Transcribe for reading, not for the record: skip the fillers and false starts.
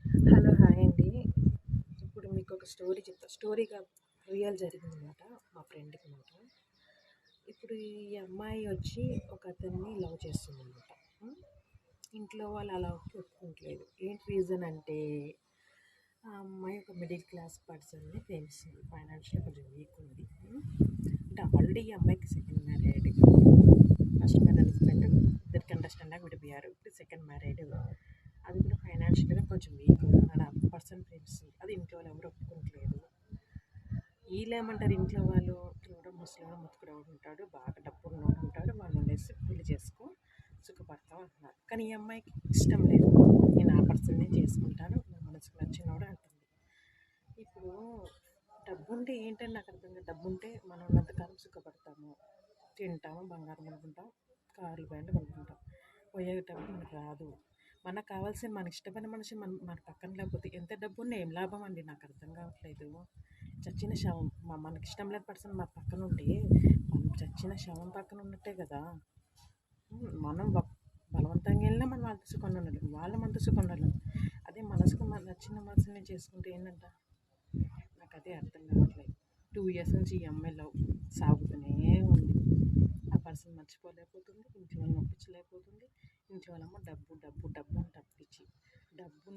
Hello, hi అండి. ఇప్పుడు మీకు ఒక స్టోరీ చెప్తా. స్టోరీగా రియల్ జరిగిందనమాట, మా ఫ్రెండ్కి మాట. ఇప్పుడు ఈ అమ్మాయి వచ్చి ఒక అతన్ని లవ్ చేస్తుందన్నమాట. ఉమ్, ఇంట్లో వాళ్ళు అలా ఒప్పుకోవట్లేదు. ఏంటి రీజన్ అంటే, ఆ అమ్మాయి ఒక మిడిల్ క్లాస్ పర్సన్ని ప్రేమిస్తుంది. ఫైనాన్షియల్ కొంచెం వీక్ ఉంది. అంటే ఆల్రెడీ ఈ అమ్మాయికి second married. First marriage husband ఇద్దరికి అండర్స్టాండింగ్ విడిపోయారు. ఇప్పుడు సెకండ్ మ్యారేడ్. అది కూడా ఫైనాన్షియల్గా కొంచెం వీక్. అలా పర్సన్ ప్రేమిస్తుంది. అది ఇంట్లో వాళ్ళు ఎవరు ఒప్పుకోవట్లేదు. వీళ్ళేమంటారు ఇంట్లో వాళ్ళు, కూడా ముసలివాడు ముతుకుడు ఉంటాడు, బాగా డబ్బు ఉన్నవాడు ఉంటాడు, వాళ్ళు వండేసి పెళ్లి చేసుకో, సుఖపడతావు అంటున్నారు. కానీ ఈ అమ్మాయికి ఇష్టం లేదు. నేను ఆ పర్సన్నే చేసుకుంటాను, నా మనసుకు నచ్చినవాడు అంటుంది. ఇప్పుడు డబ్బు ఉంటే ఏంటని నాకు అర్థం కాదు. డబ్బు ఉంటే మనం ఉన్నంతకాలం సుఖపడతాము, తింటాము, బంగారం కొనుక్కుంటాం, కార్లు బ్యాండ్ కొనుక్కుంటాం. పోయేటప్పుడు మనకు రాదు. మనకు కావాల్సిన మనకి ఇష్టమైన మనిషి మన పక్కన లేకపోతే ఎంత డబ్బు ఉన్నా ఏం లాభం అండి? నాకు అర్థం కావట్లేదు. చచ్చిన శవం, మనకి ఇష్టం లేని పర్సన్ మన పక్కన ఉంటే మనం చచ్చిన శవం పక్కన ఉన్నట్టే కదా. మనం బలవంతంగా వెళ్ళినా మనం వాళ్ళ సుఖంగా ఉండలేం, వాళ్ళ మనతో సుఖంగా ఉండలేం. అదే మనసుకు నచ్చిన మనసుని చేసుకుంటే ఏంటంట, నాకు అదే అర్థం కావట్లేదు. 2 years నుంచి ఈ అమ్మాయి లవ్ సాగుతూనే ఉంది. ఆ పర్సన్ మర్చిపోలేకపోతుంది, ఇంట్లో వాళ్ళని ఒప్పించలేకపోతుంది. ఇంట్లో వాళ్ళమ్మ డబ్బు డబ్బు డబ్బు అని తప్పించి డబ్బు